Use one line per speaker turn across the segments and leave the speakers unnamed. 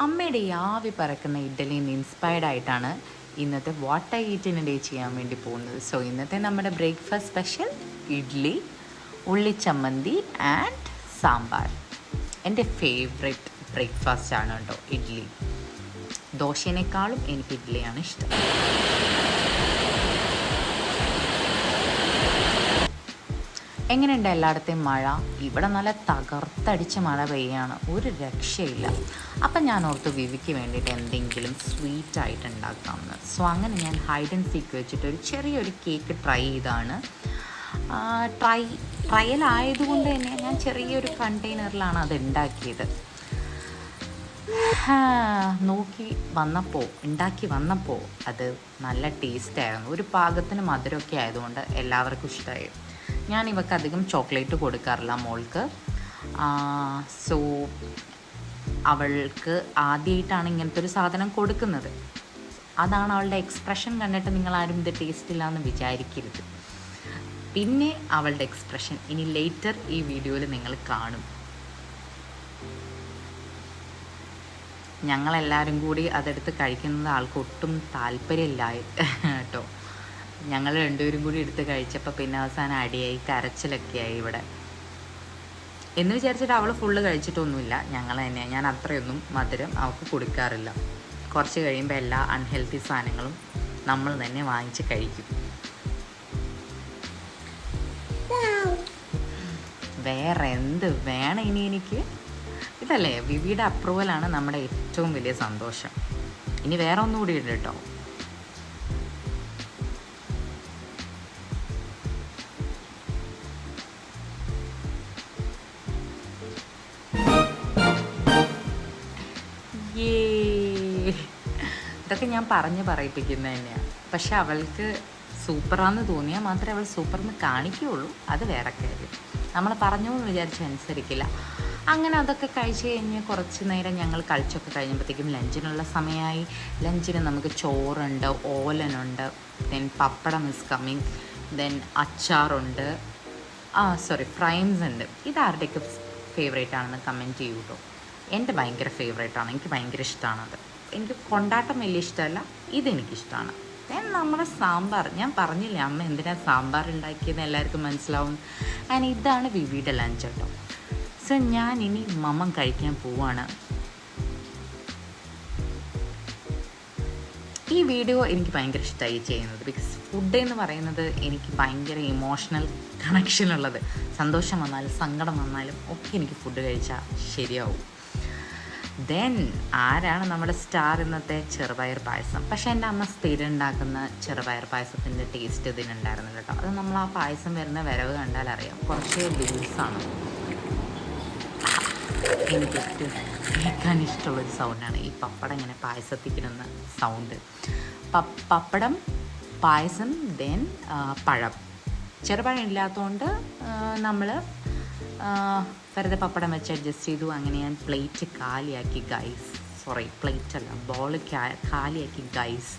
അമ്മയുടെ ഈ ആവി പറക്കുന്ന ഇഡ്ഡലിയിൽ നിന്ന് ഇൻസ്പയർഡ് ആയിട്ടാണ് ഇന്നത്തെ വാട്ട് ഐ ഈറ്റിന് ഡേ ചെയ്യാൻ വേണ്ടി പോകുന്നത്. സോ ഇന്നത്തെ നമ്മുടെ ബ്രേക്ക്ഫാസ്റ്റ് സ്പെഷ്യൽ ഇഡ്ഡലി, ഉള്ളിച്ചമ്മന്തി ആൻഡ് സാമ്പാർ. എൻ്റെ ഫേവറേറ്റ് ബ്രേക്ക്ഫാസ്റ്റ് ആണ് കേട്ടോ ഇഡ്ഡലി. ദോശേനേക്കാളും എനിക്ക് ഇഡ്ഡലിയാണ് ഇഷ്ടം. എങ്ങനെയുണ്ട് എല്ലായിടത്തെയും മഴ? ഇവിടെ നല്ല തകർത്തടിച്ച് മഴ പെയ്യാണ്, ഒരു രക്ഷയില്ല. അപ്പം ഞാൻ ഓർത്ത് വിവിക്ക് വേണ്ടിയിട്ട് എന്തെങ്കിലും സ്വീറ്റായിട്ട് ഉണ്ടാക്കാമെന്ന്. സോ അങ്ങനെ ഞാൻ ഹൈഡ് ആൻഡ് സീക്ക് വെച്ചിട്ട് ഒരു ചെറിയൊരു കേക്ക് ട്രൈ ചെയ്താണ്. ട്രയലായതുകൊണ്ട് തന്നെ ഞാൻ ചെറിയൊരു കണ്ടെയ്നറിലാണ് അത് ഉണ്ടാക്കിയത്. ഉണ്ടാക്കി വന്നപ്പോൾ അത് നല്ല ടേസ്റ്റായിരുന്നു. ഒരു പാകത്തിന് മധുരമൊക്കെ ആയതുകൊണ്ട് എല്ലാവർക്കും ഇഷ്ടമായി. ഞാൻ ഇവർക്ക് അധികം ചോക്ലേറ്റ് കൊടുക്കാറില്ല മോൾക്ക്. സോ അവൾക്ക് ആദ്യമായിട്ടാണ് ഇങ്ങനത്തെ ഒരു സാധനം കൊടുക്കുന്നത്. അതാണ് അവളുടെ എക്സ്പ്രഷൻ കണ്ടിട്ട് നിങ്ങളാരും ഇത് ടേസ്റ്റ് ഇല്ല എന്ന് വിചാരിക്കരുത്. പിന്നെ അവളുടെ എക്സ്പ്രഷൻ ഇനി ലേറ്റർ ഈ വീഡിയോയിൽ നിങ്ങൾ കാണും. ഞങ്ങളെല്ലാവരും കൂടി അതെടുത്ത് കഴിക്കുന്നത് ആൾക്ക് ഒട്ടും താല്പര്യമില്ല കേട്ടോ. ഞങ്ങൾ രണ്ടുപേരും കൂടി എടുത്ത് കഴിച്ചപ്പോൾ പിന്നെ അവസാനം അടിയായി, കരച്ചിലൊക്കെയായി ഇവിടെ. എന്ന് വിചാരിച്ചിട്ട് അവൾ ഫുള്ള് കഴിച്ചിട്ടൊന്നുമില്ല. ഞാൻ അത്രയൊന്നും മധുരം അവൾക്ക് കൊടുക്കാറില്ല. കുറച്ച് കഴിയുമ്പോൾ എല്ലാ അൺഹെൽത്തി സാധനങ്ങളും നമ്മൾ തന്നെ വാങ്ങിച്ച് കഴിക്കും. വേറെ എന്ത് വേണം ഇനി എനിക്ക്? ഇതല്ലേ വിവിയുടെ അപ്രൂവലാണ് നമ്മുടെ ഏറ്റവും വലിയ സന്തോഷം. ഇനി വേറെ ഒന്നും കൂടി ഉണ്ട് കേട്ടോ. ഇതൊക്കെ ഞാൻ പറയിപ്പിക്കുന്നത് തന്നെയാണ്. പക്ഷെ അവൾക്ക് സൂപ്പറാന്ന് തോന്നിയാൽ മാത്രമേ അവൾ സൂപ്പറെന്ന് കാണിക്കുകയുള്ളൂ. അത് വേറെ കാര്യം. നമ്മൾ പറഞ്ഞു എന്ന് വിചാരിച്ച് അനുസരിക്കില്ല. അങ്ങനെ അതൊക്കെ കഴിച്ച് കഴിഞ്ഞ് കുറച്ച് നേരം ഞങ്ങൾ കളിച്ചൊക്കെ കഴിഞ്ഞപ്പോഴത്തേക്കും ലഞ്ചിനുള്ള സമയമായി. ലഞ്ചിന് നമുക്ക് ചോറുണ്ട്, ഓലനുണ്ട്, then pappadam is coming, then അച്ചാറുണ്ട്, ഫ്രൈംസ് ഉണ്ട്. ഇതാരുടെയൊക്കെ ഫേവറേറ്റ് ആണെന്ന് കമൻറ്റ് ചെയ്യൂ കേട്ടോ. എൻ്റെ ഭയങ്കര ഫേവറേറ്റാണ്, എനിക്ക് ഭയങ്കര ഇഷ്ടമാണത്. എനിക്ക് കൊണ്ടാട്ടം വലിയ ഇഷ്ടമല്ല, ഇതെനിക്കിഷ്ടമാണ്. നമ്മുടെ സാമ്പാർ, ഞാൻ പറഞ്ഞില്ലേ അമ്മ എന്തിനാ സാമ്പാർ ഉണ്ടാക്കിയെന്ന് എല്ലാവർക്കും മനസ്സിലാവും. ആൻഡ് ഇതാണ് വിവിയുടെ ലഞ്ച് കേട്ടോ. സോ ഞാൻ ഇനി മമ്മം കഴിക്കാൻ പോവാണ്. ഈ വീഡിയോ എനിക്ക് ഭയങ്കര ഇഷ്ടമായി ചെയ്യുന്നത്. ബിക്കോസ് ഫുഡ് എന്ന് പറയുന്നത് എനിക്ക് ഭയങ്കര ഇമോഷണൽ കണക്ഷനുള്ളത്. സന്തോഷം വന്നാലും സങ്കടം വന്നാലും ഒക്കെ എനിക്ക് ഫുഡ് കഴിച്ചാൽ ശരിയാവും. ദെൻ ആരാണ് നമ്മുടെ സ്റ്റാർ? ഇന്നത്തെ ചെറുപയർ പായസം. പക്ഷേ എൻ്റെ അമ്മ സ്ഥിരം ഉണ്ടാക്കുന്ന ചെറുപയർ പായസത്തിൻ്റെ ടേസ്റ്റ് ഇതിനുണ്ടായിരുന്നു കേട്ടോ. അത് നമ്മൾ ആ പായസം വരുന്ന വരവ് കണ്ടാൽ അറിയാം, കുറച്ച് ലൂസാണ്. എനിക്ക് ഏറ്റവും കേൾക്കാൻ ഇഷ്ടമുള്ളൊരു സൗണ്ടാണ് ഈ പപ്പടം ഇങ്ങനെ പായസത്തിക്കിടുന്ന സൗണ്ട്. പപ്പടം, പായസം, ദെൻ പഴം. ചെറുപഴം ഇല്ലാത്തതുകൊണ്ട് നമ്മൾ വെറുതെ പപ്പടം വെച്ച് അഡ്ജസ്റ്റ് ചെയ്തു. അങ്ങനെ ഞാൻ പ്ലേറ്റ് കാലിയാക്കി ഗൈസ്. ബോൾ കാലിയാക്കി ഗൈസ്.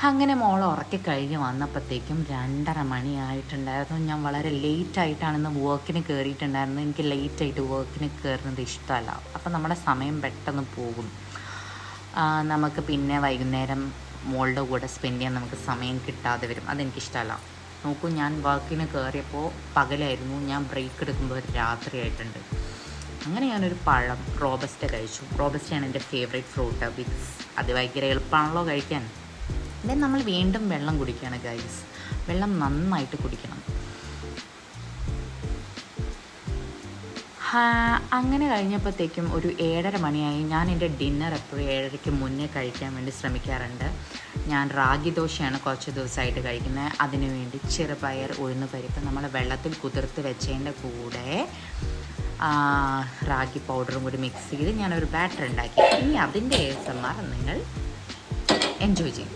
അങ്ങനെ മോളെ ഉറക്കി കഴിഞ്ഞ് വന്നപ്പോഴത്തേക്കും 2:30 മണിയായിട്ടുണ്ടായിരുന്നു. ഞാൻ വളരെ ലേറ്റായിട്ടാണ് ഇന്ന് വർക്കിന് കയറിയിട്ടുണ്ടായിരുന്നത്. എനിക്ക് ലേറ്റായിട്ട് വർക്കിന് കയറുന്നത് ഇഷ്ടമല്ല. അപ്പം നമ്മുടെ സമയം പെട്ടെന്ന് പോകും. നമുക്ക് പിന്നെ വൈകുന്നേരം മോളുടെ കൂടെ സ്പെൻഡ് ചെയ്യാൻ നമുക്ക് സമയം കിട്ടാതെ വരും. അതെനിക്കിഷ്ടമല്ല. നോക്കൂ, ഞാൻ വർക്കിന് കയറിയപ്പോൾ പകലായിരുന്നു, ഞാൻ ബ്രേക്ക് എടുക്കുമ്പോൾ രാത്രിയായിട്ടുണ്ട്. അങ്ങനെ ഞാനൊരു പഴം റോബസ്റ്റ കഴിച്ചു. റോബസ്റ്റയാണ് എൻ്റെ ഫേവറേറ്റ് ഫ്രൂട്ട്. ബിക്കോസ് അത് ഭയങ്കര എളുപ്പമാണല്ലോ കഴിക്കാൻ. ദെൻ നമ്മൾ വീണ്ടും വെള്ളം കുടിക്കുകയാണ് ഗൈസ്. വെള്ളം നന്നായിട്ട് കുടിക്കണം. അങ്ങനെ കഴിഞ്ഞപ്പോഴത്തേക്കും ഒരു 7:30 മണിയായി. ഞാൻ എൻ്റെ ഡിന്നർ എപ്പോഴും 7:30 മുന്നേ കഴിക്കാൻ വേണ്ടി ശ്രമിക്കാറുണ്ട്. ഞാൻ റാഗി ദോശയാണ് കുറച്ച് ദിവസമായിട്ട് കഴിക്കുന്നത്. അതിനു വേണ്ടി ചെറുപയർ, ഉഴുന്ന് പരിപ്പ് നമ്മൾ വെള്ളത്തിൽ കുതിർത്ത് വെച്ചതിൻ്റെ കൂടെ റാഗി പൗഡറും കൂടി മിക്സ് ചെയ്ത് ഞാനൊരു ബാറ്റർ ഉണ്ടാക്കി. ഇനി അതിൻ്റെ ASMR നിങ്ങൾ എൻജോയ് ചെയ്യും.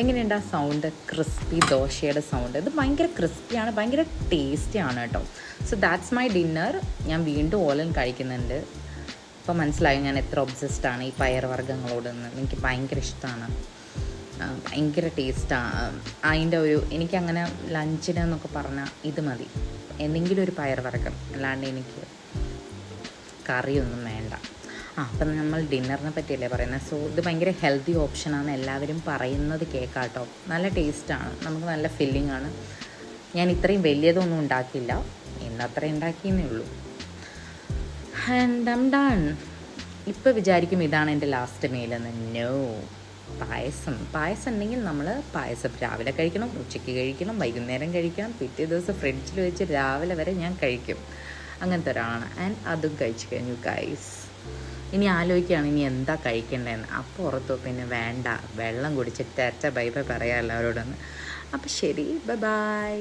എങ്ങനെയുണ്ട് ആ സൗണ്ട്? ക്രിസ്പി ദോശയുടെ സൗണ്ട്. ഇത് ഭയങ്കര ക്രിസ്പിയാണ്, ഭയങ്കര ടേസ്റ്റിയാണ് കേട്ടോ. So that's my dinner. ഞാൻ വീണ്ടും ഓലൻ കഴിക്കുന്നുണ്ട്. അപ്പോൾ മനസ്സിലായി ഞാൻ എത്ര ഒബ്സസ്ഡാണ് ഈ പയറുവർഗ്ഗങ്ങളോടൊന്ന്. എനിക്ക് ഭയങ്കര ഇഷ്ടമാണ്, ഭയങ്കര ടേസ്റ്റാണ് അതിൻ്റെ ഒരു. എനിക്കങ്ങനെ ലഞ്ചിന് എന്നൊക്കെ പറഞ്ഞാൽ ഇത് മതി, എന്തെങ്കിലും ഒരു പയറുവർഗ്ഗം, അല്ലാണ്ട് എനിക്ക് കറിയൊന്നും വേണ്ട. അപ്പം നമ്മൾ ഡിന്നറിനെ പറ്റിയല്ലേ പറയുന്നത്. സോ ഇത് ഭയങ്കര ഹെൽത്തി ഓപ്ഷനാണ്, എല്ലാവരും പറയുന്നത് കേൾക്കാം കേട്ടോ. നല്ല ടേസ്റ്റാണ്, നമുക്ക് നല്ല ഫില്ലിംഗ് ആണ്. ഞാൻ ഇത്രയും വലിയതൊന്നും ഉണ്ടാക്കില്ല, ഇന്നത്ര ഉണ്ടാക്കിയെന്നേ ഉള്ളൂ. And I'm done. ഇപ്പോൾ വിചാരിക്കും ഇതാണ് എൻ്റെ ലാസ്റ്റ് മീലെന്ന്. നോ, പായസം ഉണ്ടെങ്കിൽ നമ്മൾ പായസം രാവിലെ കഴിക്കണം, ഉച്ചയ്ക്ക് കഴിക്കണം, വൈകുന്നേരം കഴിക്കണം, പിറ്റേ ദിവസം ഫ്രിഡ്ജിൽ വെച്ച് രാവിലെ വരെ ഞാൻ കഴിക്കും. അങ്ങനത്തെ ഒരാളാണ്. ആൻഡ് അതും കഴിച്ചു കഴിഞ്ഞു ഗൈസ്. ഇനി ആലോചിക്കുകയാണ് ഇനി എന്താ കഴിക്കേണ്ടതെന്ന്. അപ്പോൾ ഓർത്തു പിന്നെ വേണ്ട, വെള്ളം കുടിച്ചിട്ട് ബൈ ബൈ പറയാം എല്ലാവരോടൊന്ന്. അപ്പോൾ ശരി, ബൈ ബൈ.